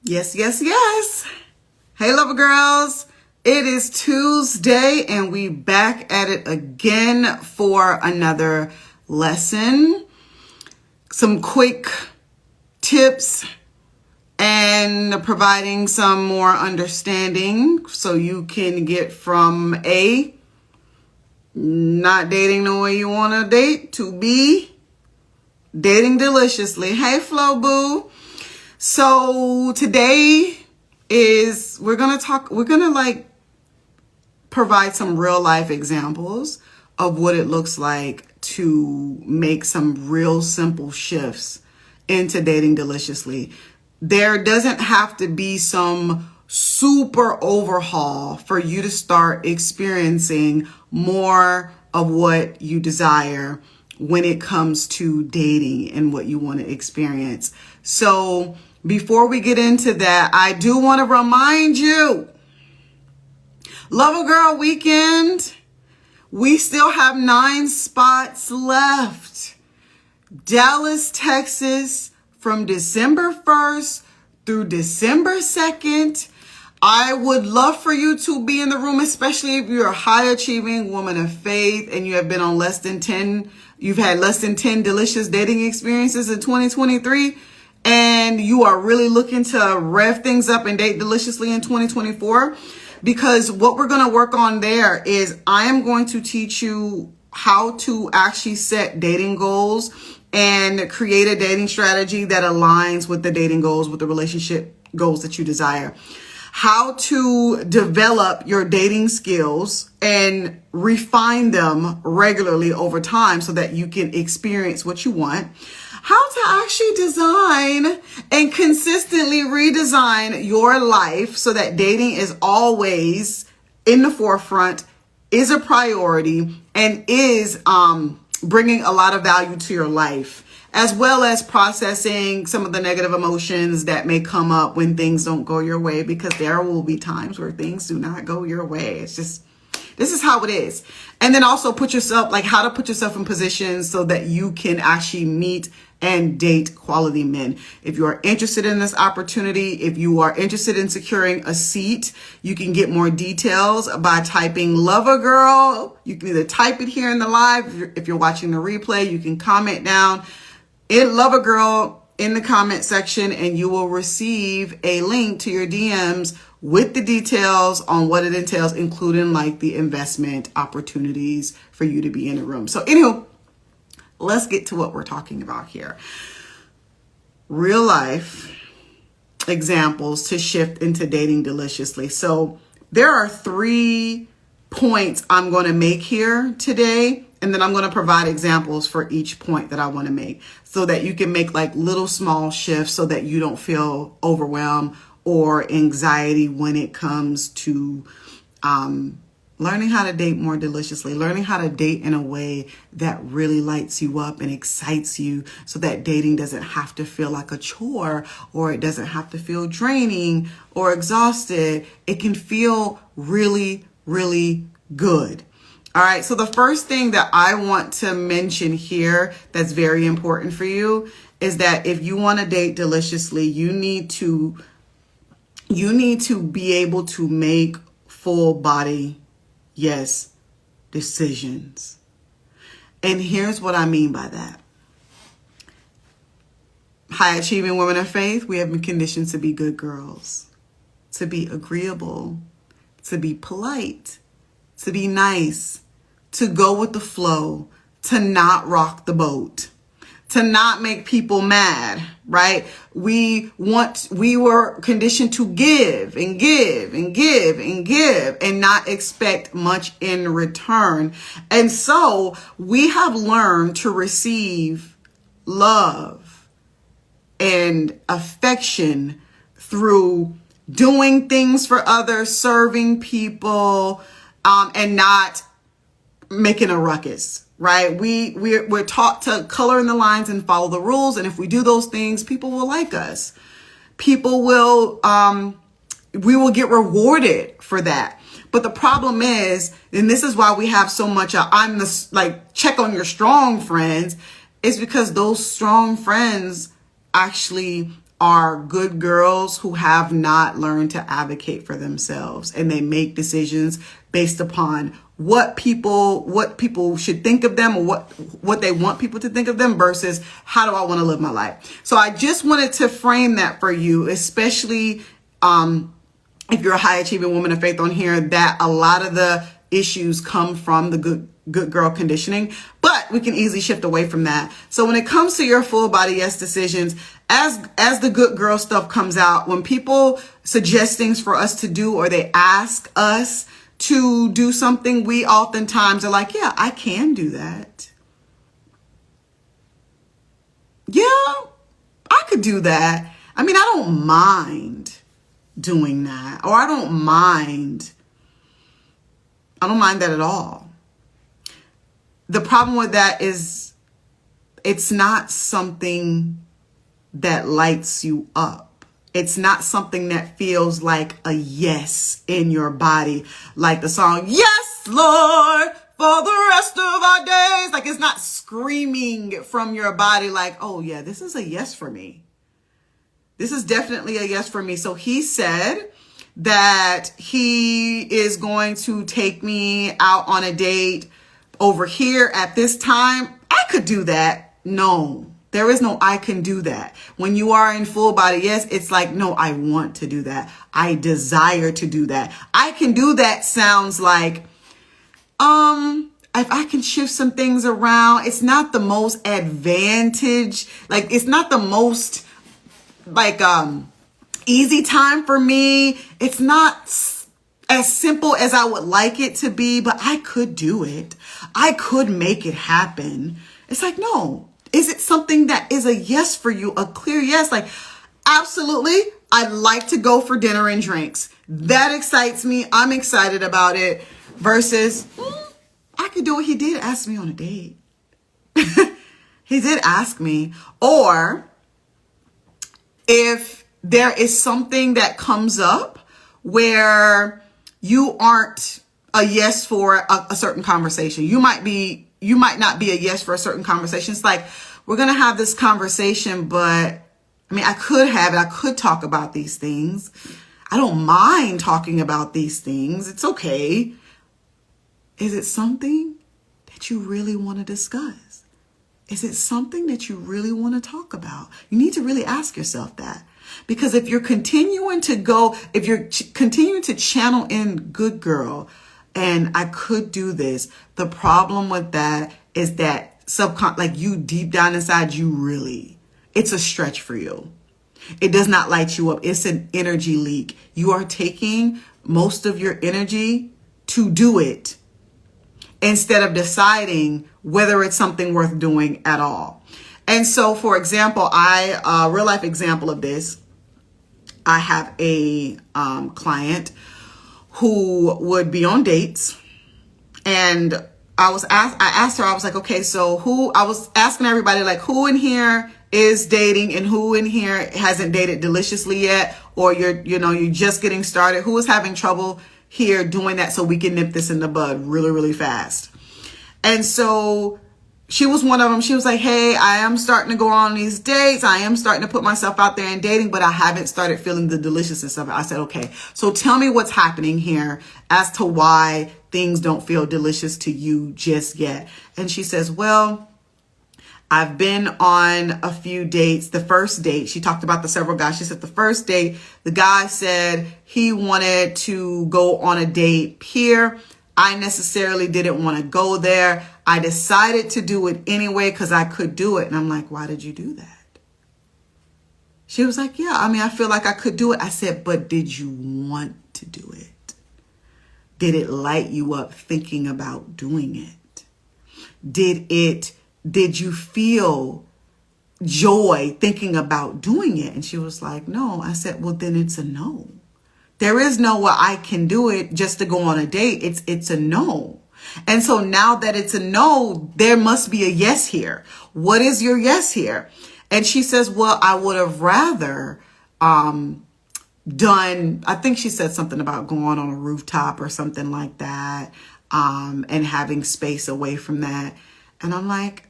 Yes, yes, yes. Hey, lover girls. It is Tuesday and we back at it again for another lesson. Some quick tips and providing some more understanding so you can get from A, not dating the way you want to date, to B, dating deliciously. Hey, Flo Boo. So today we're going to provide some real life examples of what it looks like to make some real simple shifts into dating deliciously. There doesn't have to be some super overhaul for you to start experiencing more of what you desire when it comes to dating and what you want to experience. So before we get into that, I do want to remind you, Lover Girl Weekend, we still have 9 spots left. Dallas, Texas, from December 1st through December 2nd. I would love for you to be in the room, especially if you're a high achieving woman of faith and you have been on you've had less than 10 delicious dating experiences in 2023, and you are really looking to rev things up and date deliciously in 2024. Because what we're going to work on there is I am going to teach you how to actually set dating goals and create a dating strategy that aligns with the dating goals, with the relationship goals that you desire. How to develop your dating skills and refine them regularly over time so that you can experience what you want. How to actually design and consistently redesign your life so that dating is always in the forefront, is a priority, and is bringing a lot of value to your life, as well as processing some of the negative emotions that may come up when things don't go your way, because there will be times where things do not go your way. It's just, this is how it is. And then also how to put yourself in positions so that you can actually meet and date quality men. If you are interested in this opportunity, if you are interested in securing a seat, you can get more details by typing Lover Girl. You can either type it here in the live. If you're watching the replay, you can comment down Lover Girl in the comment section, and you will receive a link to your DMs with the details on what it entails, including like the investment opportunities for you to be in the room. So anywho, let's get to what we're talking about here. Real life examples to shift into dating deliciously. So there are 3 points I'm going to make here today, and then I'm going to provide examples for each point that I want to make so that you can make like little small shifts so that you don't feel overwhelmed or anxiety when it comes to learning how to date more deliciously, learning how to date in a way that really lights you up and excites you so that dating doesn't have to feel like a chore, or it doesn't have to feel draining or exhausted. It can feel really, really good. All right. So the first thing that I want to mention here that's very important for you is that if you want to date deliciously, you need to be able to make full body yes decisions. And here's what I mean by that. High achieving women of faith, we have been conditioned to be good girls, to be agreeable, to be polite, to be nice, to go with the flow, to not rock the boat, to not make people mad, right? We were conditioned to give and give and give and give and not expect much in return. And so we have learned to receive love and affection through doing things for others, serving people, and not making a ruckus, right? We're taught to color in the lines and follow the rules. And if we do those things, people will like us. People will, we will get rewarded for that. But the problem is, and this is why we have so much, check on your strong friends, is because those strong friends actually are good girls who have not learned to advocate for themselves, and they make decisions based upon what people should think of them, or what they want people to think of them, versus how do I want to live my life. So I just wanted to frame that for you, especially if you're a high achieving woman of faith on here, that a lot of the issues come from the good girl conditioning, but we can easily shift away from that. So when it comes to your full body yes decisions, as the good girl stuff comes out, when people suggest things for us to do, or they ask us to do something, we oftentimes are like, yeah, I can do that. Yeah, I could do that. I mean, I don't mind doing that, or I don't mind that at all. The problem with that is it's not something that lights you up. It's not something that feels like a yes in your body, like the song, "Yes, Lord, for the rest of our days." Like, it's not screaming from your body like, oh yeah, this is a yes for me. This is definitely a yes for me. So he said that he is going to take me out on a date over here at this time. I could do that. No, there is no I can do that. When you are in full body yes, it's like, no, I want to do that. I desire to do that. I can do that sounds like, if I can shift some things around. It's not the most advantage. Like, it's not the most like easy time for me. It's not as simple as I would like it to be, but I could do it. I could make it happen. It's like, no. Is it something that is a yes for you? A clear yes? Like, absolutely. I'd like to go for dinner and drinks. That excites me. I'm excited about it. Versus, I could do it. He did ask me on a date. He did ask me. Or if there is something that comes up where you aren't a yes for a certain conversation. You might not be a yes for a certain conversation. It's like, we're going to have this conversation, but I mean, I could talk about these things. I don't mind talking about these things. It's okay. Is it something that you really want to discuss? Is it something that you really want to talk about? You need to really ask yourself that. Because if you're continuing to channel in good girl, and I could do this, the problem with that is that like you deep down inside, it's a stretch for you. It does not light you up. It's an energy leak. You are taking most of your energy to do it instead of deciding whether it's something worth doing at all. And so, for example, a real life example of this, I have a client who would be on dates, and I asked her, I was like, okay, so I was asking everybody, like, who in here is dating and who in here hasn't dated deliciously yet, or you're just getting started? Who is having trouble here doing that so we can nip this in the bud really, really fast? And so she was one of them. She was like, hey, I am starting to go on these dates. I am starting to put myself out there in dating, but I haven't started feeling the deliciousness of it. I said, okay, so tell me what's happening here as to why things don't feel delicious to you just yet. And she says, well, I've been on a few dates. The first date, she talked about the several guys. She said the first date, the guy said he wanted to go on a date here. I necessarily didn't want to go there. I decided to do it anyway because I could do it. And I'm like, why did you do that? She was like, yeah, I mean, I feel like I could do it. I said, but did you want to do it? Did it light you up thinking about doing it? Did you feel joy thinking about doing it? And she was like, no. I said, well, then it's a no. There is no, well, I can do it just to go on a date. It's a no. And so now that it's a no, there must be a yes here. What is your yes here? And she says, well, I would have rather done, I think she said something about going on a rooftop or something like that, and having space away from that. And I'm like,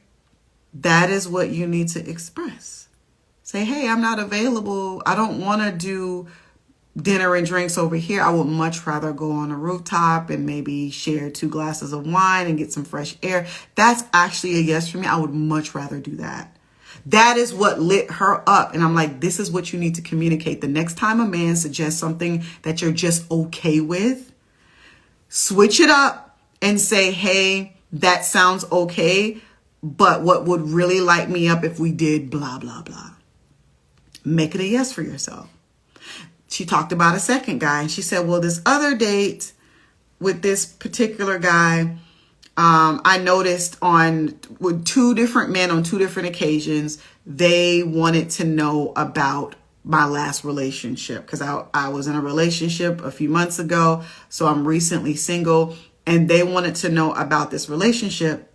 that is what you need to express. Say, hey, I'm not available. I don't want to do dinner and drinks over here. I would much rather go on a rooftop and maybe share 2 glasses of wine and get some fresh air. That's actually a yes for me. I would much rather do that. That is what lit her up. And I'm like, this is what you need to communicate. The next time a man suggests something that you're just okay with, switch it up and say, hey, that sounds okay, but what would really light me up if we did blah, blah, blah. Make it a yes for yourself. She talked about a second guy, and she said, well, this other date with this particular guy, I noticed with 2 different men on 2 different occasions, they wanted to know about my last relationship, because I was in a relationship a few months ago, so I'm recently single, and they wanted to know about this relationship.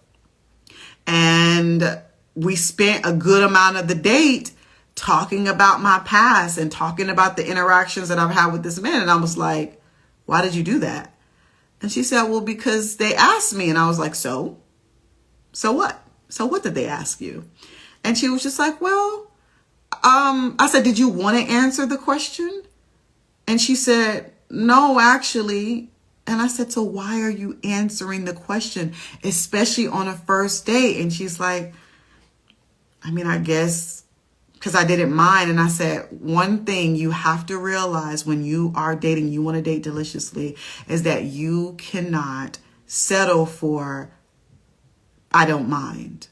And we spent a good amount of the date talking about my past and talking about the interactions that I've had with this man. And I was like, why did you do that? And she said, well, because they asked me. And I was like, so what? So what did they ask you? And she was just like, well, I said, did you want to answer the question? And she said, no, actually. And I said, so why are you answering the question, especially on a first date? And she's like, I mean, I guess because I didn't mind. And I said, one thing you have to realize when you are dating, you want to date deliciously, is that you cannot settle for, I don't mind.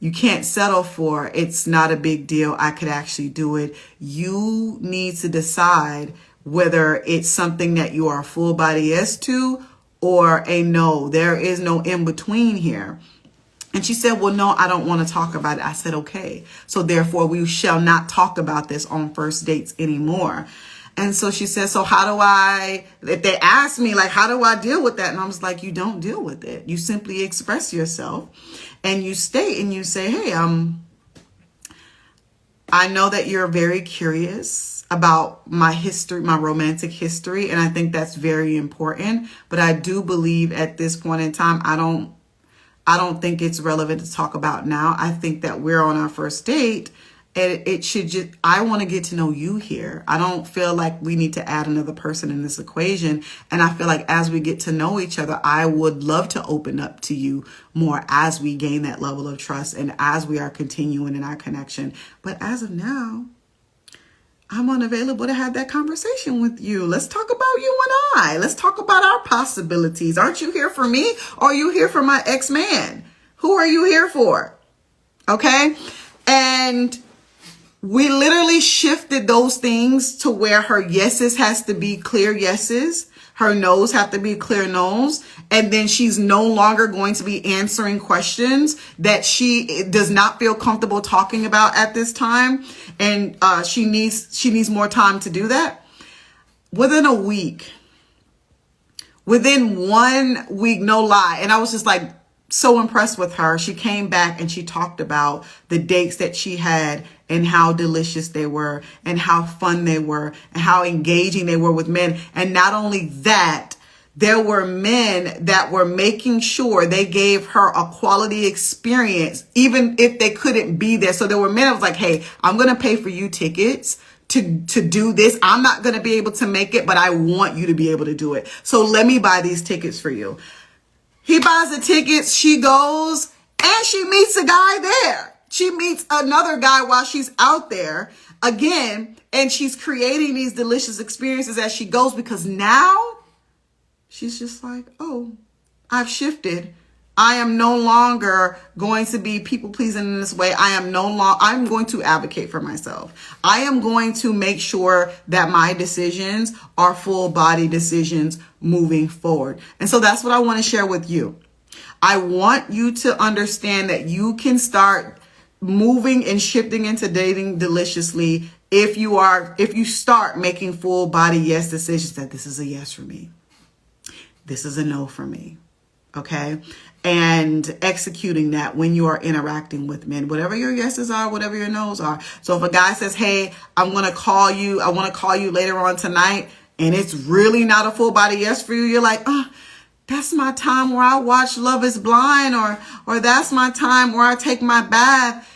You can't settle for, it's not a big deal, I could actually do it. You need to decide whether it's something that you are a full body yes to or a no. There is no in between here. And she said, well, no, I don't want to talk about it. I said, okay. So therefore, we shall not talk about this on first dates anymore. And so she said, so how do if they ask me, like, how do I deal with that? And I was like, you don't deal with it. You simply express yourself and you state and you say, hey, I know that you're very curious about my history, my romantic history. And I think that's very important. But I do believe at this point in time, I don't think it's relevant to talk about now. I think that we're on our first date and I want to get to know you here. I don't feel like we need to add another person in this equation. And I feel like as we get to know each other, I would love to open up to you more as we gain that level of trust and as we are continuing in our connection. But as of now, I'm unavailable to have that conversation with you. Let's talk about you and I. Let's talk about our possibilities. Aren't you here for me? Or are you here for my ex-man? Who are you here for? Okay. And we literally shifted those things to where her yeses has to be clear yeses. Her no's have to be clear no's. And then she's no longer going to be answering questions that she does not feel comfortable talking about at this time. And she needs more time to do that. Within 1 week, no lie. And I was just like so impressed with her. She came back and she talked about the dates that she had and how delicious they were and how fun they were and how engaging they were with men. And not only that, there were men that were making sure they gave her a quality experience, even if they couldn't be there. So there were men that was like, hey, I'm going to pay for you tickets to do this. I'm not going to be able to make it, but I want you to be able to do it. So let me buy these tickets for you. He buys the tickets. She goes and she meets a guy there. She meets another guy while she's out there again. And she's creating these delicious experiences as she goes, because now she's just like, oh, I've shifted. I am no longer going to be people pleasing in this way. I'm going to advocate for myself. I am going to make sure that my decisions are full body decisions moving forward. And so that's what I want to share with you. I want you to understand that you can start moving and shifting into dating deliciously if you start making full body yes decisions, that this is a yes for me. This is a no for me. Okay. And executing that when you are interacting with men, whatever your yeses are, whatever your nos are. So if a guy says, hey, I want to call you later on tonight, and it's really not a full body yes for you, you're like, oh, that's my time where I watch Love is Blind, or that's my time where I take my bath.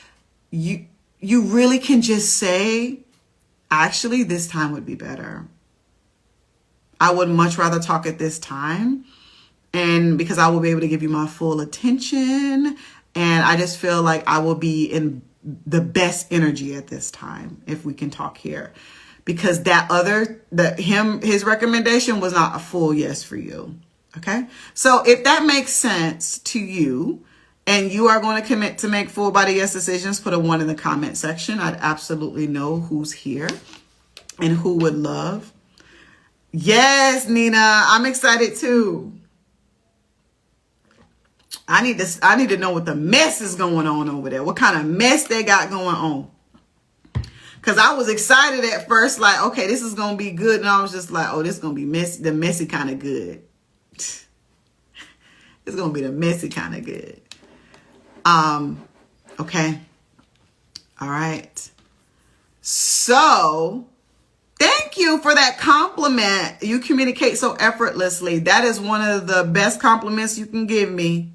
you really can just say, actually, this time would be better. I would much rather talk at this time, and because I will be able to give you my full attention, and I just feel like I will be in the best energy at this time if we can talk here. Because his recommendation was not a full yes for you. Okay. So if that makes sense to you and you are going to commit to make full body yes decisions, put a 1 in the comment section. I'd absolutely know who's here and who would love. Yes, Nina, I'm excited too. I need to know what the mess is going on over there. What kind of mess they got going on. Because I was excited at first, like, okay, this is going to be good. And I was just like, oh, this is going to be messy, the messy kind of good. It's going to be the messy kind of good. Okay. All right. So, thank you for that compliment. You communicate so effortlessly. That is one of the best compliments you can give me.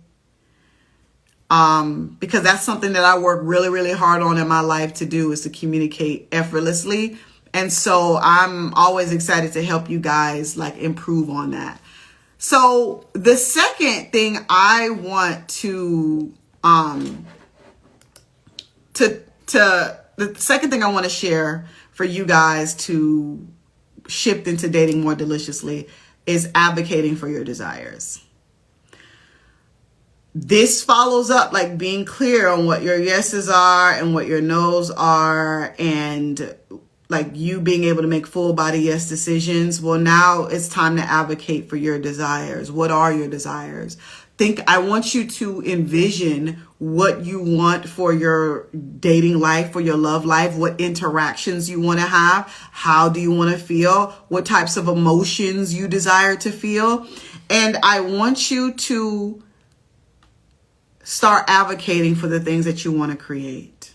Because that's something that I work really, really hard on in my life to do, is to communicate effortlessly. And so I'm always excited to help you guys like improve on that. So the second thing I want the second thing I want to share for you guys to shift into dating more deliciously is advocating for your desires. This follows up like being clear on what your yeses are and what your nos are, and like you being able to make full body yes decisions. Well, now it's time to advocate for your desires. What are your desires? I want you to envision what you want for your dating life, for your love life, what interactions you want to have. How do you want to feel? What types of emotions you desire to feel? And I want you to start advocating for the things that you want to create.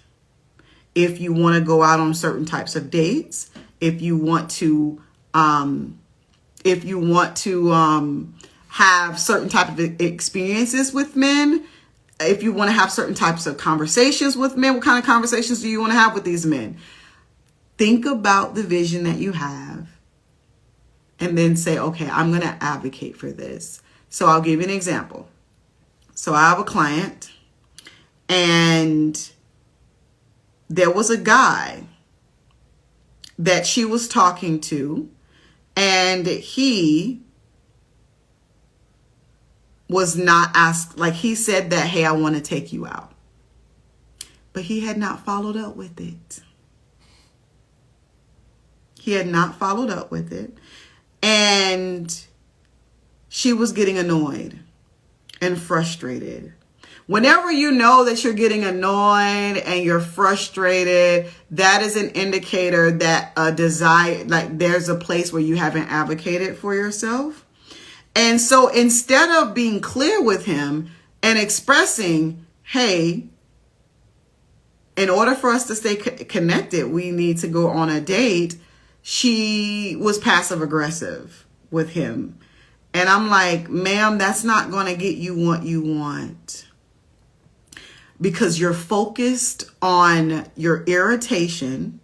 If you want to go out on certain types of dates, if you want to have certain type of experiences with men, if you want to have certain types of conversations with men, what kind of conversations do you want to have with these men? Think about the vision that you have and then say, okay, I'm going to advocate for this. So I'll give you an example. So I have a client, and there was a guy that she was talking to, and he was not asked, like he said that, hey, I want to take you out. But he had not followed up with it. He had not followed up with it. And she was getting annoyed and frustrated. Whenever you know that you're getting annoyed and you're frustrated, that is an indicator that a desire, like there's a place where you haven't advocated for yourself. And so instead of being clear with him and expressing, hey, in order for us to stay connected, we need to go on a date, she was passive aggressive with him. And I'm like, ma'am, that's not going to get you what you want. Because you're focused on your irritation.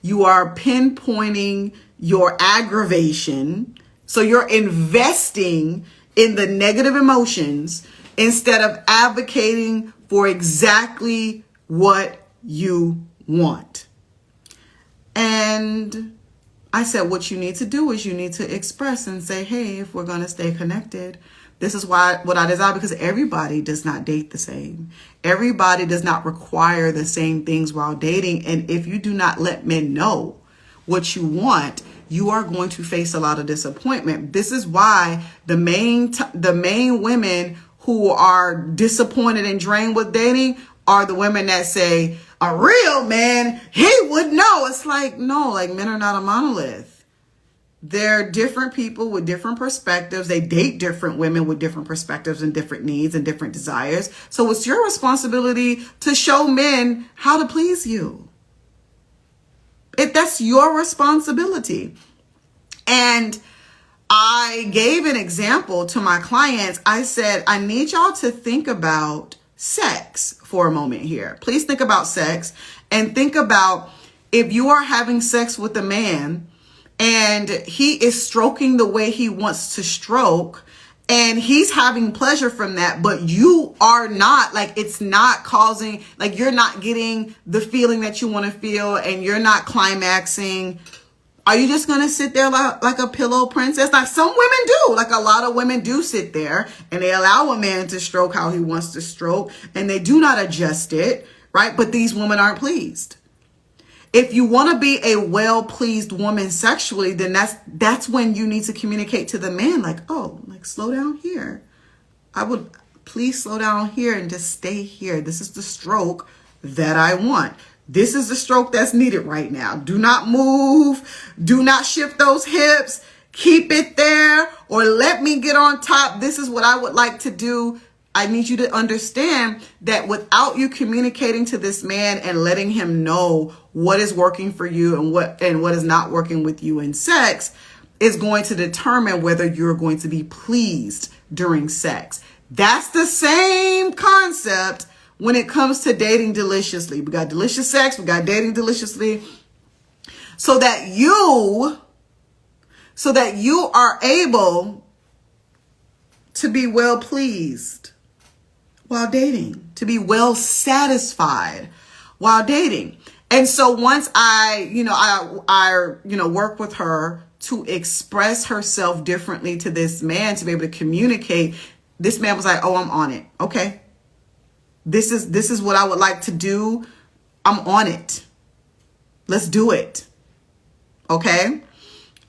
You are pinpointing your aggravation. So you're investing in the negative emotions instead of advocating for exactly what you want. And I said, what you need to do is you need to express and say, hey, if we're going to stay connected, this is what I desire, because everybody does not date the same. Everybody does not require the same things while dating. And if you do not let men know what you want, you are going to face a lot of disappointment. This is why the main women who are disappointed and drained with dating are the women that say, a real man, he would know. It's like, no, like men are not a monolith. They're different people with different perspectives. They date different women with different perspectives and different needs and different desires. So it's your responsibility to show men how to please you. That's your responsibility. And I gave an example to my clients. I said, I need y'all to think about sex for a moment here. Please think about sex and think about if you are having sex with a man and he is stroking the way he wants to stroke and he's having pleasure from that, but you are not, like, it's not causing, like, you're not getting the feeling that you want to feel and you're not climaxing. Are you just going to sit there like a pillow princess? Like some women do, like a lot of women do sit there and they allow a man to stroke how he wants to stroke and they do not adjust it, right? But these women aren't pleased. If you want to be a well-pleased woman sexually, then that's when you need to communicate to the man, like, oh, like, slow down here. I would please slow down here and just stay here. This is the stroke that I want. This is the stroke that's needed right now. Do not move. Do not shift those hips. Keep it there or let me get on top. This is what I would like to do. I need you to understand that without you communicating to this man and letting him know what is working for you and what is not working with you in sex is going to determine whether you're going to be pleased during sex. That's the same concept when it comes to dating deliciously. We got delicious sex, we got dating deliciously, so that you are able to be well pleased while dating, to be well satisfied while dating. And so once I work with her to express herself differently to this man, to be able to communicate, this man was like, oh, I'm on it. Okay. This is what I would like to do. I'm on it. Let's do it. Okay.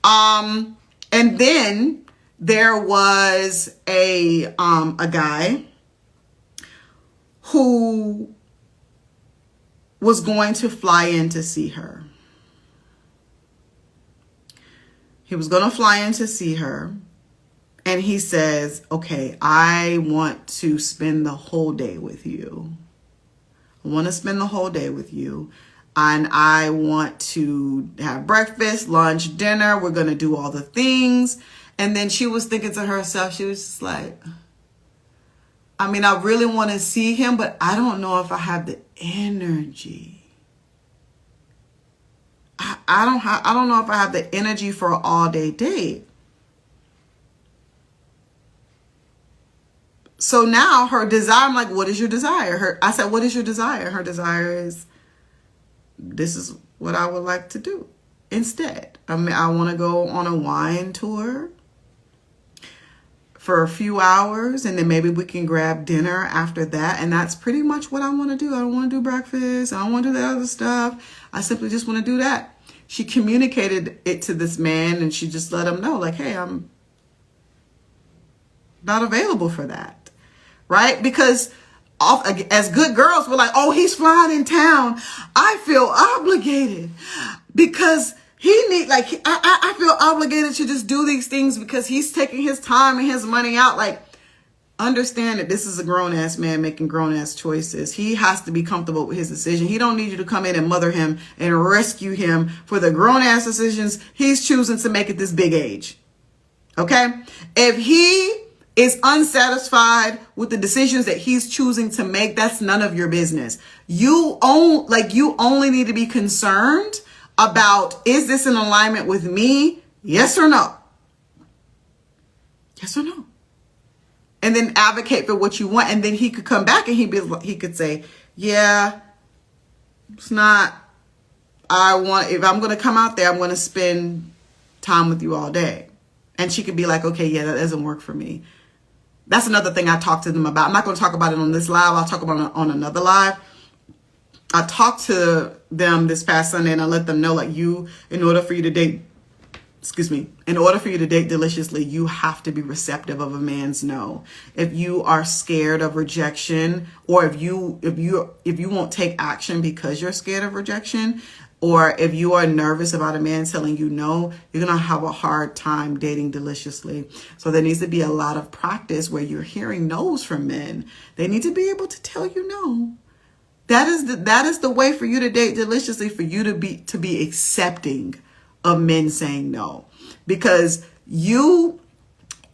And then there was a guy who was going to fly in to see her. He was going to fly in to see her. And he says, okay, I want to spend the whole day with you. I want to spend the whole day with you. And I want to have breakfast, lunch, dinner. We're going to do all the things. And then she was thinking to herself, she was just like, I mean, I really want to see him, but I don't know if I have the energy. I don't know if I have the energy for an all-day date. So now her desire, I'm like, what is your desire? I said, what is your desire? Her desire is, this is what I would like to do instead. I mean, I want to go on a wine tour for a few hours, and then maybe we can grab dinner after that. And that's pretty much what I want to do. I don't want to do breakfast. I don't want to do the other stuff. I simply just want to do that. She communicated it to this man, and she just let him know, like, hey, I'm not available for that. Right? Because as good girls, we're like, oh, he's flying in town. I feel obligated because I feel obligated to just do these things because he's taking his time and his money out. Like, understand that this is a grown-ass man making grown-ass choices. He has to be comfortable with his decision. He don't need you to come in and mother him and rescue him for the grown-ass decisions he's choosing to make at this big age. Okay? If he is unsatisfied with the decisions that he's choosing to make, that's none of your business. You only need to be concerned about, is this in alignment with me? Yes or no? Yes or no? And then advocate for what you want. And then he could come back and he could say, yeah, it's not, if I'm going to come out there, I'm going to spend time with you all day. And she could be like, okay, yeah, that doesn't work for me. That's another thing I talked to them about. I'm not going to talk about it on this live. I'll talk about it on another live. I talked to them this past Sunday and I let them know, like, in order for you to date deliciously, you have to be receptive of a man's no. If you are scared of rejection, or if you won't take action because you're scared of rejection, or if you are nervous about a man telling you no, you're going to have a hard time dating deliciously. So there needs to be a lot of practice where you're hearing no's from men. They need to be able to tell you no. That is the way for you to date deliciously, for you to be accepting of men saying no. Because you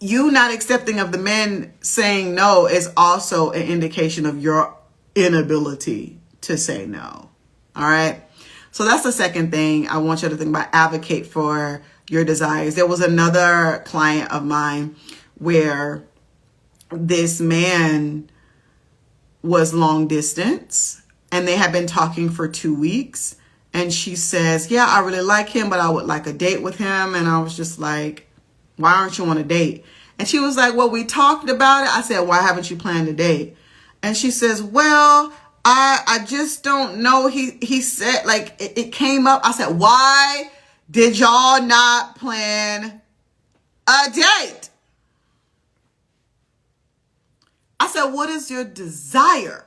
you not accepting of the men saying no is also an indication of your inability to say no. All right. So that's the second thing I want you to think about. Advocate for your desires. There was another client of mine where this man was long distance and they had been talking for 2 weeks. And she says, yeah, I really like him, but I would like a date with him. And I was just like, why aren't you on a date? And she was like, well, we talked about it. I said, why haven't you planned a date? And she says, well, I just don't know. He said, like, it came up. I said, why did y'all not plan a date? I said, what is your desire?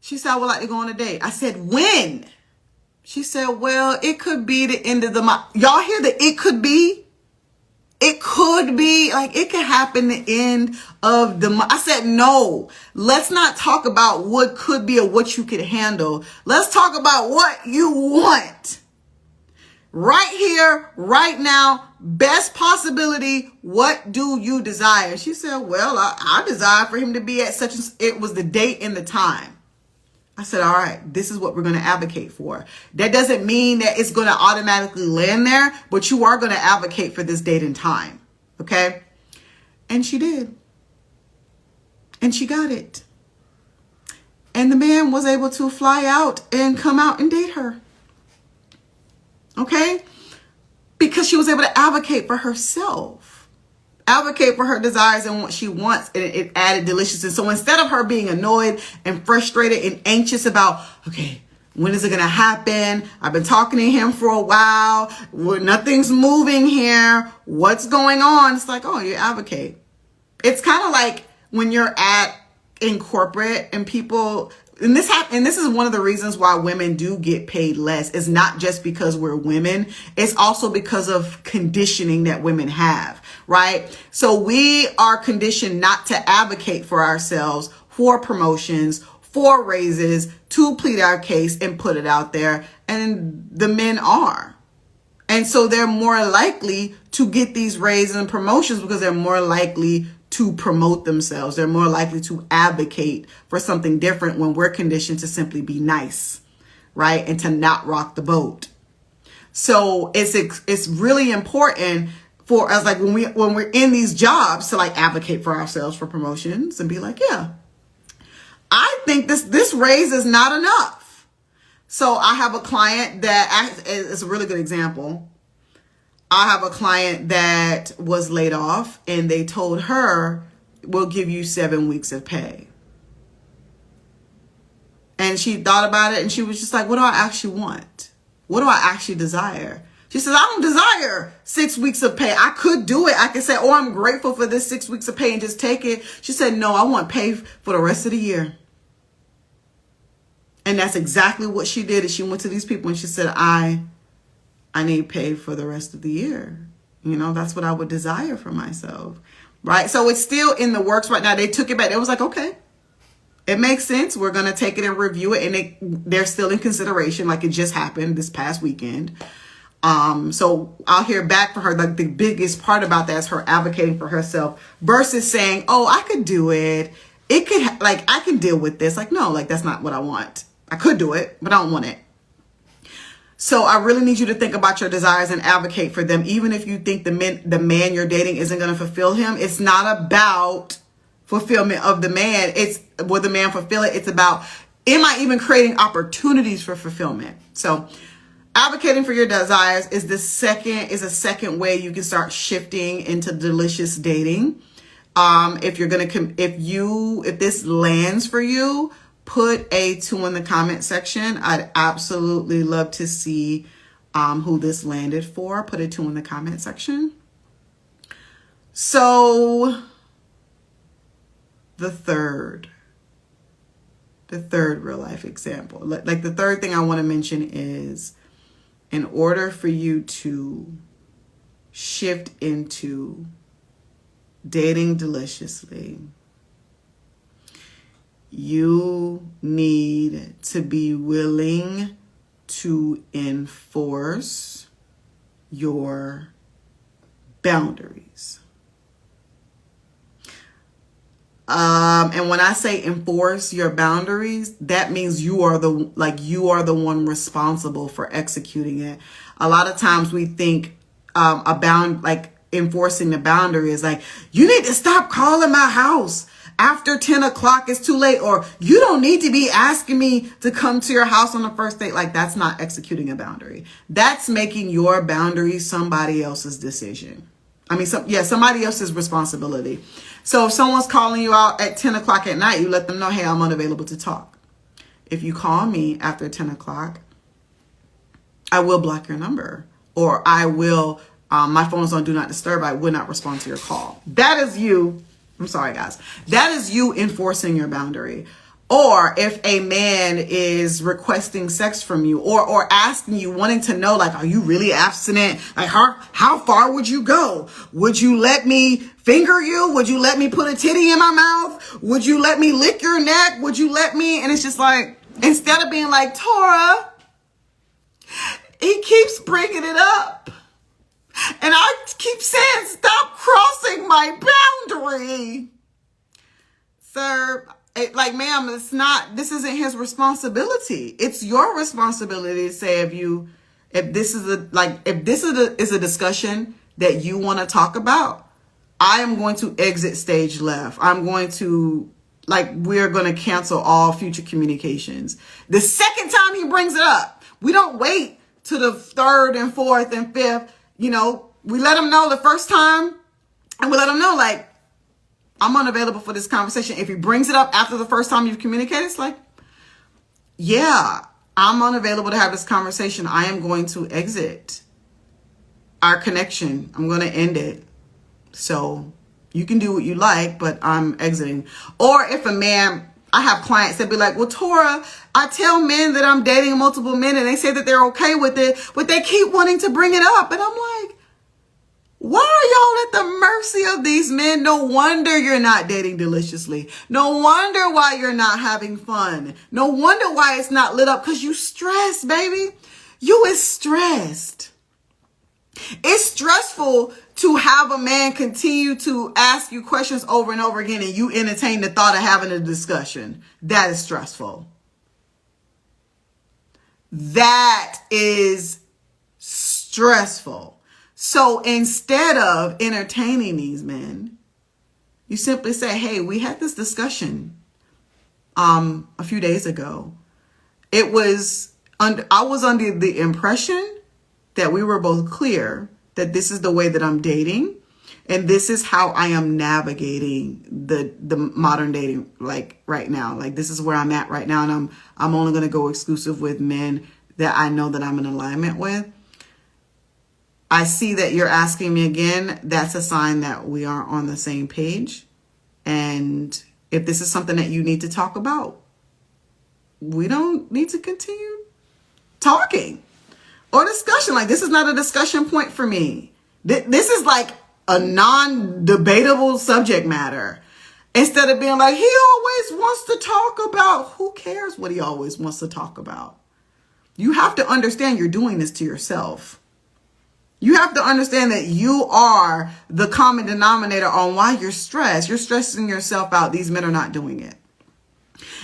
She said, I would like to go on a date. I said, when? She said, well, it could be the end of the month. Y'all hear the it could be? It could be, like, it could happen the end of the month. I said, no, let's not talk about what could be or what you could handle. Let's talk about what you want. Right here, right now, best possibility, what do you desire? She said, well, I desire for him to be at such and it was the date and the time. I said, all right, this is what we're going to advocate for. That doesn't mean that it's going to automatically land there, but you are going to advocate for this date and time. Okay? And she did. And she got it. And the man was able to fly out and come out and date her. Okay? Because she was able to advocate for herself. Advocate for her desires and what she wants, and it added deliciousness. So instead of her being annoyed and frustrated and anxious about, okay, when is it going to happen? I've been talking to him for a while. Nothing's moving here. What's going on? It's like, oh, you advocate. It's kind of like when you're in corporate and people, and this is one of the reasons why women do get paid less. It's not just because we're women. It's also because of conditioning that women have, right? So we are conditioned not to advocate for ourselves, for promotions, for raises, to plead our case and put it out there. And the men are. And so they're more likely to get these raises and promotions because they're more likely to promote themselves. They're more likely to advocate for something different when we're conditioned to simply be nice, right? And to not rock the boat. So it's really important for us, like when we're in these jobs, to like advocate for ourselves for promotions and be like, yeah, I think this raise is not enough. So I have a client that is a really good example. I have a client that was laid off and they told her, we'll give you 7 weeks of pay. And she thought about it and she was just like, what do I actually want? What do I actually desire? She says, I don't desire 6 weeks of pay. I could do it. I could say, oh, I'm grateful for this 6 weeks of pay and just take it. She said, no, I want pay for the rest of the year. And that's exactly what she did. And she went to these people and she said, I need pay for the rest of the year. You know, that's what I would desire for myself. Right. So it's still in the works right now. They took it back. It was like, okay, it makes sense. We're going to take it and review it. And they're still in consideration. Like it just happened this past weekend. So I'll hear back from her. Like the biggest part about that is her advocating for herself versus saying, oh, I could do it. It could, like, I can deal with this. Like, no, like, that's not what I want. I could do it, but I don't want it. So I really need you to think about your desires and advocate for them. Even if you think the man you're dating isn't going to fulfill him. It's not about fulfillment of the man. It's will the man fulfill it? It's about, am I even creating opportunities for fulfillment? So advocating for your desires is a second way you can start shifting into delicious dating. If this lands for you, put a 2 in the comment section. I'd absolutely love to see who this landed for. Put a 2 in the comment section. So the third real life example, like the third thing I want to mention is, in order for you to shift into dating deliciously, you need to be willing to enforce your boundaries. And when I say enforce your boundaries, that means you are the one responsible for executing it. A lot of times we think enforcing the boundary is like, you need to stop calling my house after 10 o'clock, it's too late, or you don't need to be asking me to come to your house on the first date. Like, that's not executing a boundary. That's making your boundary somebody else's decision. Somebody else's responsibility. So if someone's calling you out at 10 o'clock at night, you let them know, hey, I'm unavailable to talk. If you call me after 10 o'clock, I will block your number, or I will, my phone is on do not disturb. I will not respond to your call. That is you. I'm sorry, guys. That is you enforcing your boundary. Or if a man is requesting sex from you, or asking you, wanting to know, like, are you really abstinent? Like, how far would you go? Would you let me finger you? Would you let me put a titty in my mouth? Would you let me lick your neck? Would you let me? And it's just like, instead of being like, Tora, he keeps bringing it up. And I keep saying, stop crossing my boundary. Sir, ma'am, this isn't his responsibility. It's your responsibility to say if this is a discussion that you want to talk about, I am going to exit stage left. I'm going to, we're going to cancel all future communications. The second time he brings it up, we don't wait to the third and fourth and fifth. We let him know the first time, and we let him know, like, I'm unavailable for this conversation. If he brings it up after the first time you've communicated, it's like, yeah, I'm unavailable to have this conversation. I am going to exit our connection. I'm going to end it. So you can do what you like, but I'm exiting. Or if a man, I have clients that be like, well, Tora, I tell men that I'm dating multiple men and they say that they're okay with it, but they keep wanting to bring it up. And I'm like, why are y'all at the mercy of these men? No wonder you're not dating deliciously. No wonder why you're not having fun. No wonder why it's not lit up, because you stressed, baby. You is stressed. It's stressful to have a man continue to ask you questions over and over again and you entertain the thought of having a discussion. That is stressful. That is stressful. So instead of entertaining these men, you simply say, hey, we had this discussion a few days ago. I was under the impression that we were both clear that this is the way that I'm dating, and this is how I am navigating the modern dating, like right now. Like, this is where I'm at right now, and I'm only going to go exclusive with men that I know that I'm in alignment with. I see that you're asking me again. That's a sign that we are on the same page. And if this is something that you need to talk about, we don't need to continue talking or discussion. Like, this is not a discussion point for me. This is like a non-debatable subject matter. Instead of being like, he always wants to talk about, who cares what he always wants to talk about? You have to understand you're doing this to yourself. You have to understand that you are the common denominator on why you're stressed. You're stressing yourself out. These men are not doing it.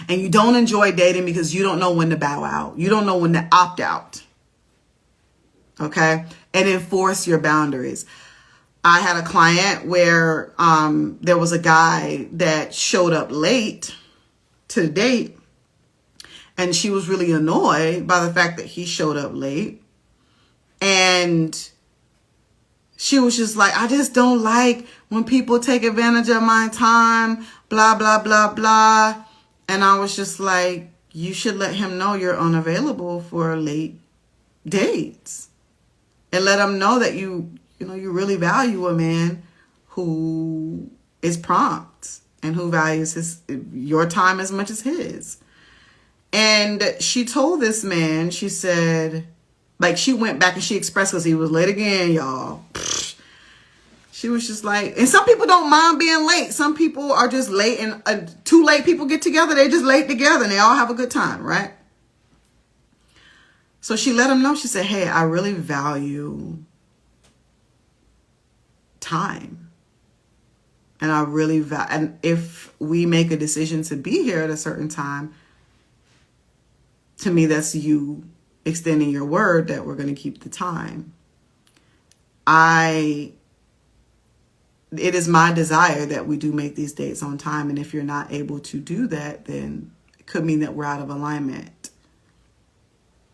And you don't enjoy dating because you don't know when to bow out. You don't know when to opt out. Okay? And enforce your boundaries. I had a client where there was a guy that showed up late to the date. And she was really annoyed by the fact that he showed up late. And she was just like, I just don't like when people take advantage of my time, blah, blah, blah, blah. And I was just like, you should let him know you're unavailable for late dates. And let him know that you really value a man who is prompt and who values your time as much as his. And she told this man, she said, like, she went back and she expressed, because he was late again, y'all. She was just like, and some people don't mind being late. Some people are just late, and two late people get together. They just late together and they all have a good time, right? So she let him know. She said, hey, I really value time. And I really and if we make a decision to be here at a certain time, to me, that's you extending your word that we're going to keep the time. It is my desire that we do make these dates on time. And if you're not able to do that, then it could mean that we're out of alignment.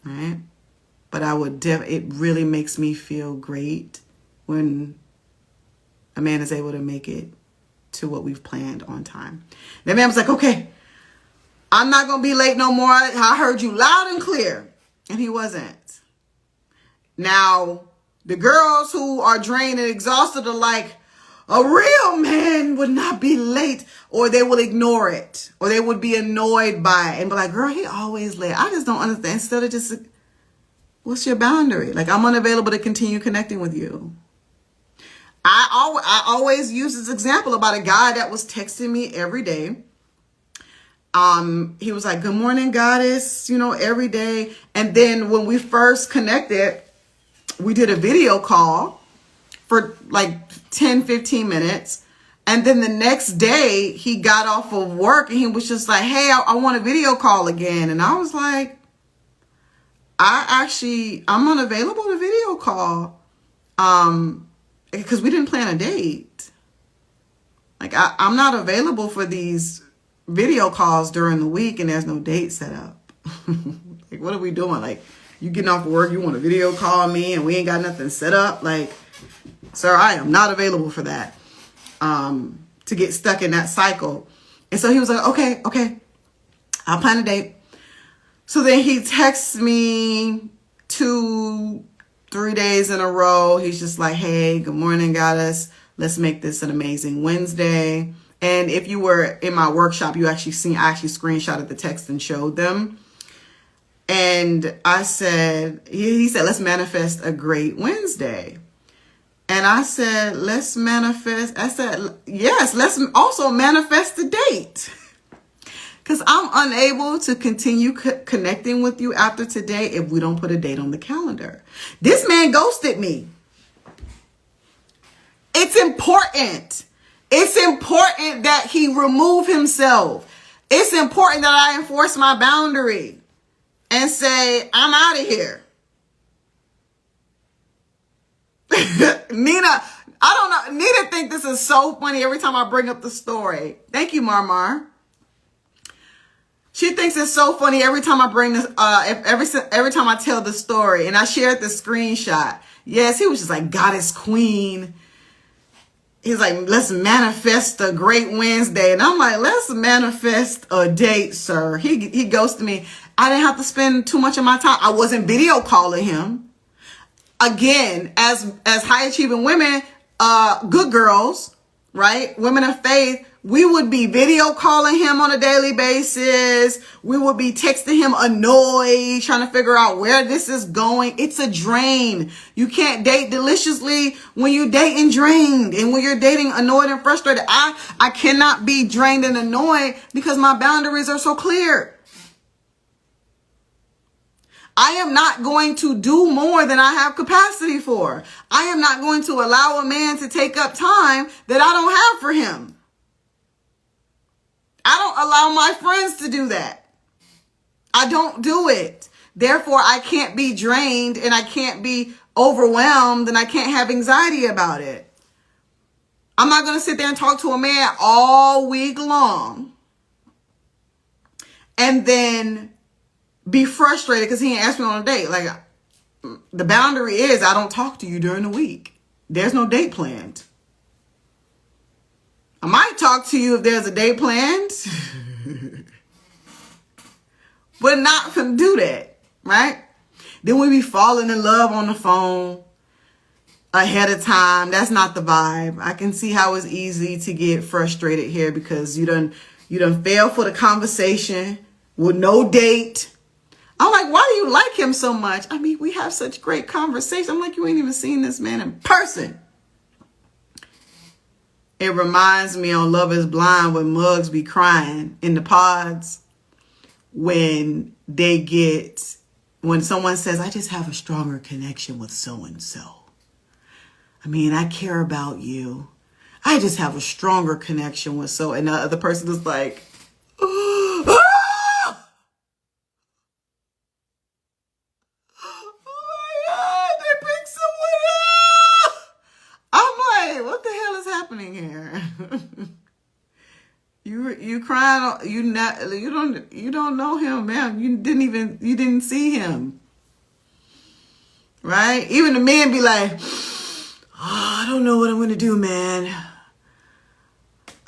Right? But it really makes me feel great when a man is able to make it to what we've planned on time. That man was like, okay, I'm not going to be late no more. I heard you loud and clear. And he wasn't. Now, the girls who are drained and exhausted are like, a real man would not be late, or they will ignore it, or they would be annoyed by it and be like, girl, he always late. I just don't understand. Instead of just, what's your boundary? Like, I'm unavailable to continue connecting with you. I always use this example about a guy that was texting me every day. He was like, good morning, goddess, every day. And then when we first connected, we did a video call for like 10, 15 minutes. And then the next day he got off of work and he was just like, hey, I want a video call again. And I was like, I'm unavailable to video call. Because we didn't plan a date. Like, I'm not available for these video calls during the week and there's no date set up. Like, what are we doing? Like, you getting off work, you want to video call me and we ain't got nothing set up? Like, sir, I am not available for that. To get stuck in that cycle. And so he was like, okay, I'll plan a date. So then he texts me 2-3 days in a row. He's just like, hey, good morning, goddess. Let's make this an amazing Wednesday. And if you were in my workshop, I actually screenshotted the text and showed them. And I said, he said, let's manifest a great Wednesday. And I said, let's manifest. I said, yes, let's also manifest the date. Because I'm unable to continue connecting with you after today if we don't put a date on the calendar. This man ghosted me. It's important. It's important that he remove himself. It's important that I enforce my boundary and say, I'm out of here. Nina, I don't know. Nina think this is so funny every time I bring up the story. Thank you, Marmar. She thinks it's so funny every time I bring this, every time I tell the story. And I shared the screenshot. Yes, he was just like, goddess queen. He's like, let's manifest a great Wednesday. And I'm like, let's manifest a date, sir. He ghosted me. I didn't have to spend too much of my time. I wasn't video calling him. Again, as high achieving women, good girls, right? Women of faith, we would be video calling him on a daily basis. We would be texting him annoyed, trying to figure out where this is going. It's a drain. You can't date deliciously when you're dating drained. And when you're dating annoyed and frustrated, I cannot be drained and annoyed because my boundaries are so clear. I am not going to do more than I have capacity for. I am not going to allow a man to take up time that I don't have for him. I don't allow my friends to do that. I don't do it. Therefore, I can't be drained and I can't be overwhelmed and I can't have anxiety about it. I'm not going to sit there and talk to a man all week long and then be frustrated because he ain't asked me on a date. Like, the boundary is I don't talk to you during the week. There's no date planned. I might talk to you if there's a date planned, but not to do that, right? Then we be falling in love on the phone ahead of time. That's not the vibe. I can see how it's easy to get frustrated here because you done fail for the conversation with no date. I'm like, why do you like him so much? I mean, we have such great conversation. I'm like, you ain't even seen this man in person. It reminds me on Love is Blind when Muggs be crying in the pods when someone says, I just have a stronger connection with so-and-so. I mean, I care about you. I just have a stronger connection with so, and the other person is like, oh my God, they picked someone up. I'm like, what the hell is happening here? You crying, you don't know him, man. You didn't see him. Right? Even the men be like, oh, I don't know what I'm gonna do, man.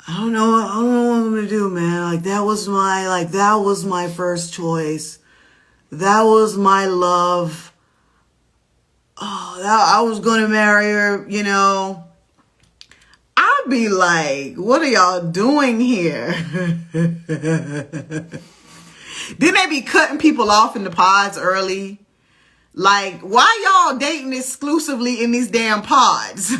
I don't know what I'm gonna do, man. That was my first choice. That was my love. Oh, I was gonna marry her, I'd be like, what are y'all doing here? Didn't they be cutting people off in the pods early? Like, why y'all dating exclusively in these damn pods?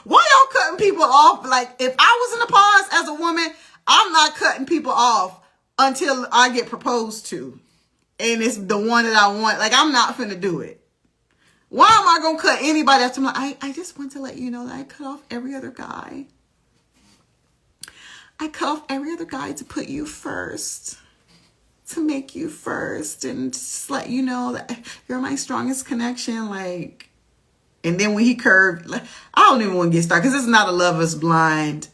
Why y'all cutting people off? Like, if I was in the pods as a woman, I'm not cutting people off until I get proposed to. And it's the one that I want. Like, I'm not finna do it. Why am I going to cut anybody else? I'm like, I just want to let you know that I cut off every other guy. I cut off every other guy to put you first. To make you first. And just let you know that you're my strongest connection. Like, and then when he curved, like, I don't even want to get started. Because this is not a Love is Blind.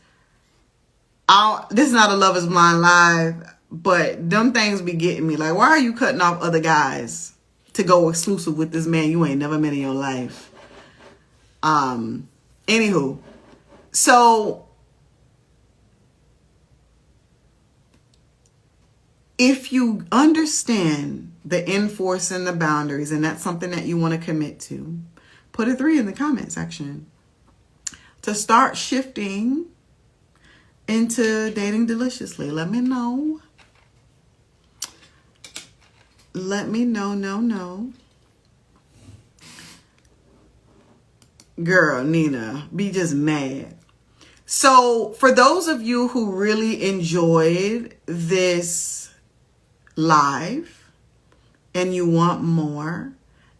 This is not a Love is Blind live. But them things be getting me. Like, why are you cutting off other guys to go exclusive with this man you ain't never met in your life? Anywho, so if you understand the enforce and the boundaries, and that's something that you want to commit to, put a 3 in the comment section to start shifting into dating deliciously. Let me know. Let me know, no. Girl, Nina, be just mad. So for those of you who really enjoyed this live and you want more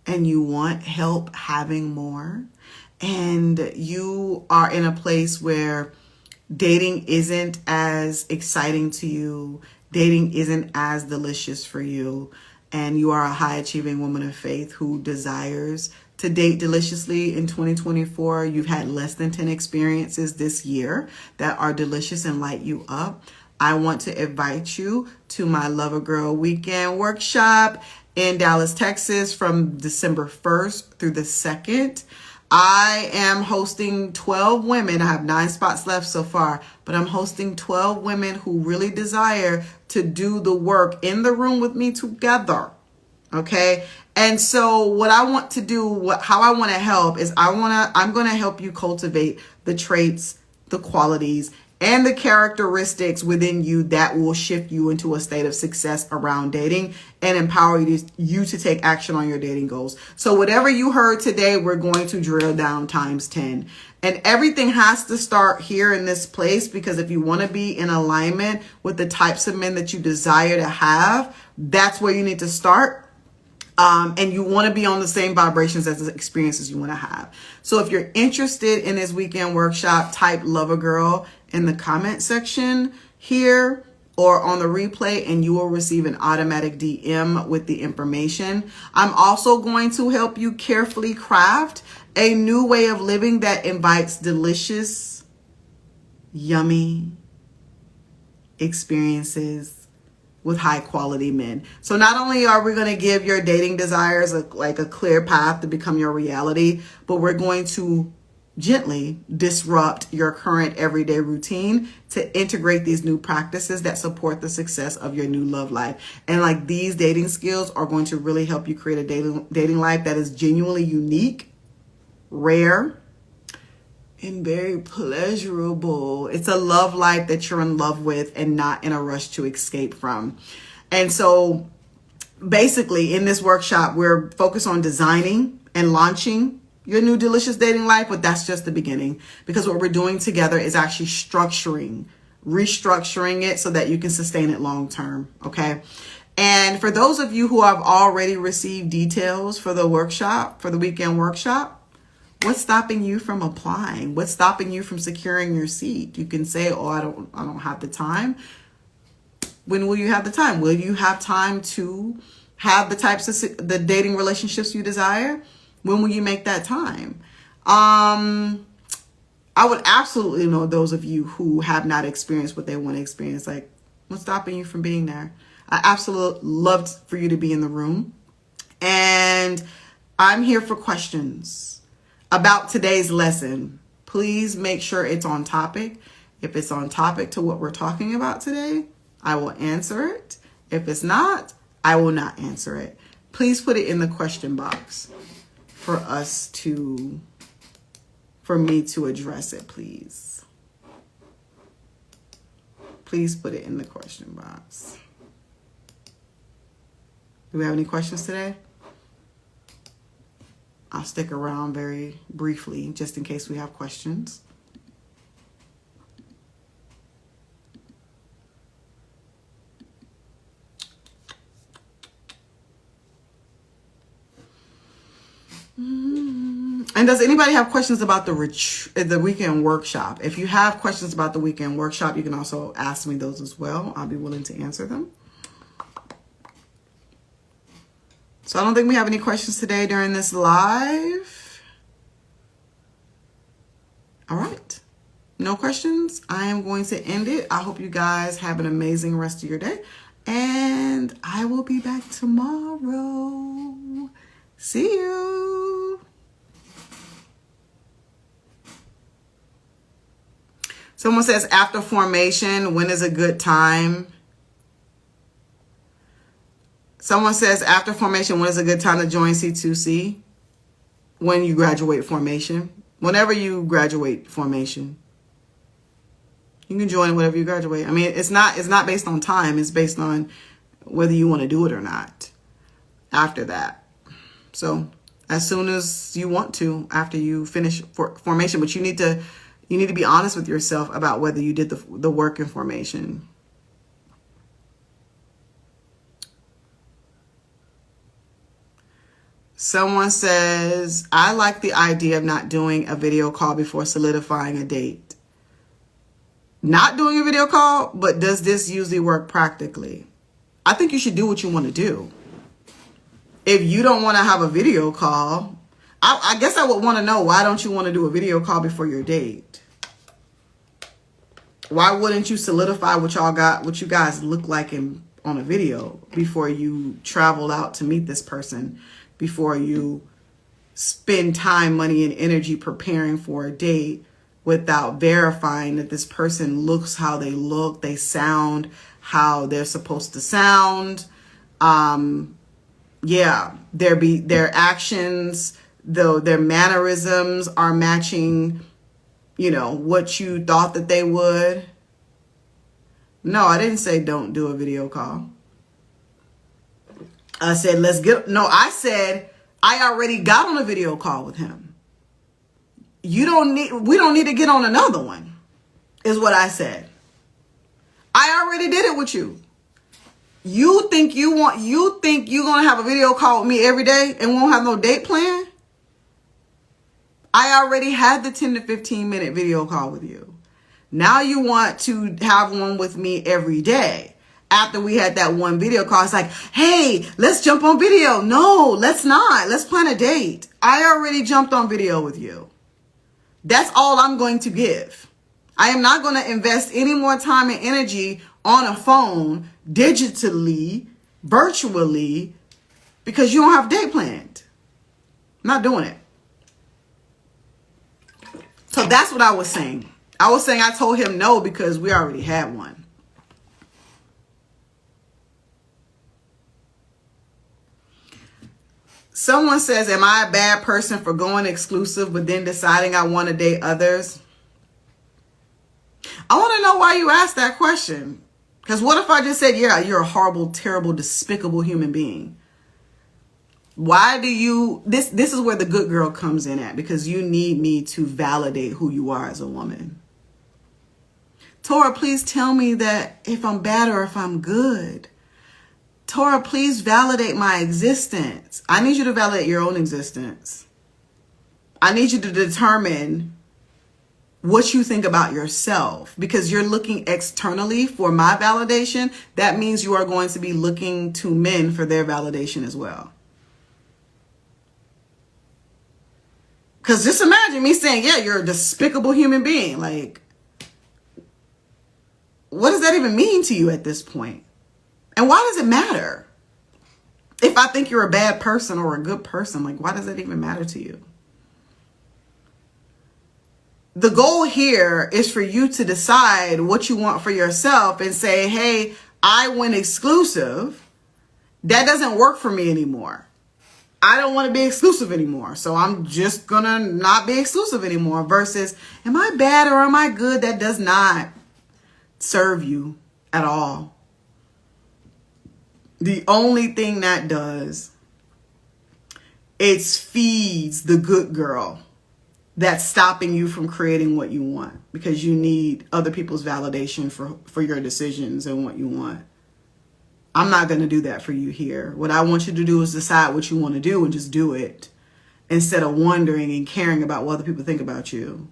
and you want help having more and you are in a place where dating isn't as exciting to you, dating isn't as delicious for you, and you are a high achieving woman of faith who desires to date deliciously in 2024, you've had less than 10 experiences this year that are delicious and light you up, I want to invite you to my Lover Girl Weekend Workshop in Dallas, Texas from December 1st through the 2nd. I am hosting 12 women. I have 9 spots left so far, but I'm hosting 12 women who really desire to do the work in the room with me together. Okay. And so what I want to do, how I want to help is I'm going to help you cultivate the traits, the qualities, and the characteristics within you that will shift you into a state of success around dating and empower you to take action on your dating goals. So whatever you heard today, we're going to drill down times 10. And everything has to start here in this place, because if you want to be in alignment with the types of men that you desire to have, that's where you need to start. And you want to be on the same vibrations as the experiences you want to have. So if you're interested in this weekend workshop, type Lover Girl in the comment section here or on the replay, and you will receive an automatic DM with the information. I'm also going to help you carefully craft a new way of living that invites delicious, yummy experiences with high quality men. So not only are we going to give your dating desires a clear path to become your reality, but we're going to gently disrupt your current everyday routine to integrate these new practices that support the success of your new love life. And these dating skills are going to really help you create a dating life that is genuinely unique, rare, and very pleasurable. It's a love life that you're in love with and not in a rush to escape from. And so basically in this workshop, we're focused on designing and launching your new delicious dating life, but that's just the beginning, because what we're doing together is actually restructuring it so that you can sustain it long term. Okay. And for those of you who have already received details for the workshop, for the weekend workshop, What's stopping you from applying? What's stopping you from securing your seat? You can say, oh, I don't have the time. When will you have the time? Will you have time to have the types of the dating relationships you desire? When will you make that time? I would absolutely know those of you who have not experienced what they want to experience. Like, what's stopping you from being there? I absolutely loved for you to be in the room. And I'm here for questions about today's lesson. Please make sure it's on topic. If it's on topic to what we're talking about today, I will answer it. If it's not, I will not answer it. Please put it in the question box for me to address it, please. Please put it in the question box. Do we have any questions today? I'll stick around very briefly just in case we have questions. And does anybody have questions about the weekend workshop? If you have questions about the weekend workshop, you can also ask me those as well. I'll be willing to answer them. So I don't think we have any questions today during this live. All right. No questions. I am going to end it. I hope you guys have an amazing rest of your day. And I will be back tomorrow. See you. Someone says after formation, when is a good time? Someone says after formation, when is a good time to join C2C? When you graduate formation. Whenever you graduate formation. You can join whenever you graduate. I mean, it's not based on time. It's based on whether you want to do it or not after that. So as soon as you want to, after you finish formation, but you need to be honest with yourself about whether you did the work in formation. Someone says, I like the idea of not doing a video call before solidifying a date. Not doing a video call, but does this usually work practically? I think you should do what you want to do. If you don't want to have a video call, I guess I would want to know, why don't you want to do a video call before your date? Why wouldn't you solidify what you guys look like on a video before you travel out to meet this person, before you spend time, money, and energy preparing for a date without verifying that this person looks how they look, they sound how they're supposed to sound. Their actions, though their mannerisms are matching, what you thought that they would. No, I didn't say don't do a video call. I said, I said I already got on a video call with him. We don't need to get on another one, is what I said. I already did it with you. You think you're going to have a video call with me every day and won't have no date plan? I already had the 10 to 15 minute video call with you. Now you want to have one with me every day. After we had that one video call, it's like, hey, let's jump on video. No, let's not. Let's plan a date. I already jumped on video with you. That's all I'm going to give. I am not going to invest any more time and energy on a phone, digitally, virtually, because you don't have a date planned. I'm not doing it. So that's what I was saying. I told him no because we already had one. Someone says, am I a bad person for going exclusive but then deciding I want to date others? I want to know why you asked that question. Because what if I just said, yeah, you're a horrible, terrible, despicable human being? Why do you, this is where the good girl comes in at, because you need me to validate who you are as a woman. Tora, please tell me that if I'm bad or if I'm good. Tora, please validate my existence. I need you to validate your own existence. I need you to determine what you think about yourself, because you're looking externally for my validation. That means you are going to be looking to men for their validation as well. Because just imagine me saying, yeah, you're a despicable human being. Like, what does that even mean to you at this point? And why does it matter? If I think you're a bad person or a good person, like, why does that even matter to you? The goal here is for you to decide what you want for yourself and say, hey, I went exclusive. That doesn't work for me anymore. I don't want to be exclusive anymore. So I'm just going to not be exclusive anymore versus, am I bad or am I good? That does not serve you at all. The only thing that does, it feeds the good girl that's stopping you from creating what you want, because you need other people's validation for your decisions and what you want. I'm not going to do that for you here. What I want you to do is decide what you want to do and just do it, instead of wondering and caring about what other people think about you.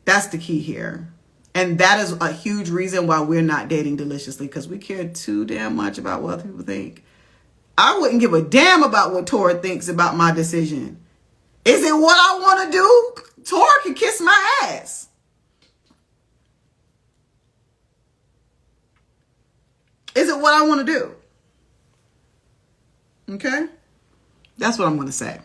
That's the key here. And that is a huge reason why we're not dating deliciously, because we care too damn much about what other people think. I wouldn't give a damn about what Tora thinks about my decision. Is it what I want to do? Tora can kiss my ass. Is it what I want to do? Okay? That's what I'm going to say.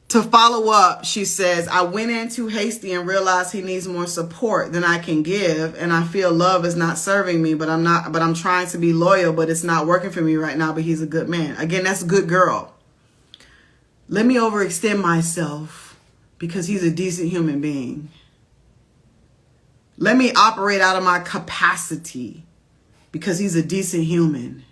To follow up, she says, I went in too hasty and realized he needs more support than I can give. And I feel love is not serving me, but I'm trying to be loyal, but it's not working for me right now, but he's a good man. Again, that's a good girl. Let me overextend myself because he's a decent human being. Let me operate out of my capacity because he's a decent human.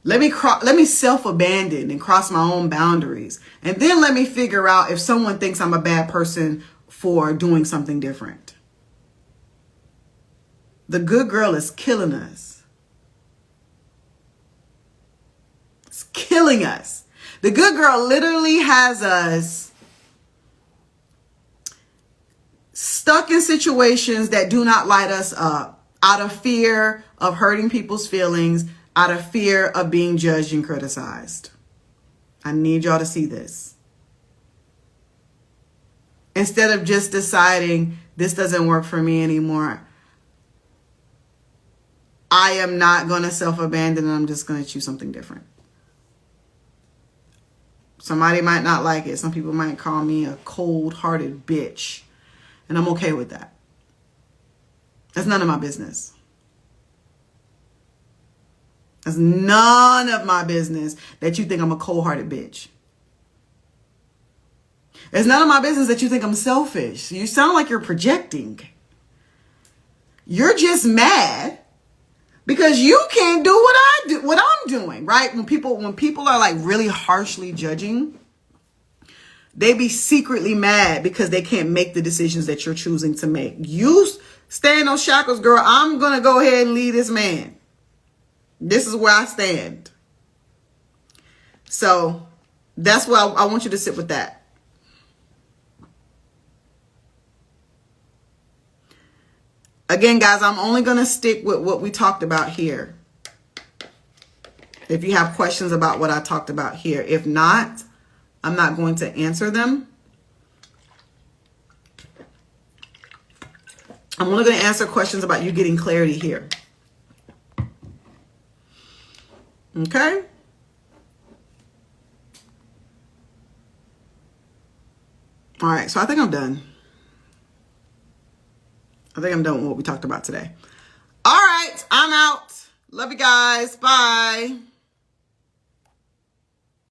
Let me self-abandon and cross my own boundaries. And then let me figure out if someone thinks I'm a bad person for doing something different. The good girl is killing us. It's killing us. The good girl literally has us stuck in situations that do not light us up, out of fear of hurting people's feelings, out of fear of being judged and criticized. I need y'all to see this. Instead of just deciding this doesn't work for me anymore, I am not going to self-abandon and I'm just going to choose something different. Somebody might not like it. Some people might call me a cold-hearted bitch. And I'm okay with that. That's none of my business. It's none of my business that you think I'm a cold-hearted bitch. It's none of my business that you think I'm selfish. You sound like you're projecting. You're just mad because you can't do what I'm doing, right? When people are like really harshly judging, they be secretly mad because they can't make the decisions that you're choosing to make. You stay in those shackles, girl. I'm going to go ahead and lead this man. This is where I stand. So that's why I want you to sit with that. Again, guys, I'm only going to stick with what we talked about here. If you have questions about what I talked about here. If not, I'm not going to answer them. I'm only going to answer questions about you getting clarity here. Okay? All right, so I think I'm done. I think I'm done with what we talked about today. All right, I'm out. Love you guys. Bye.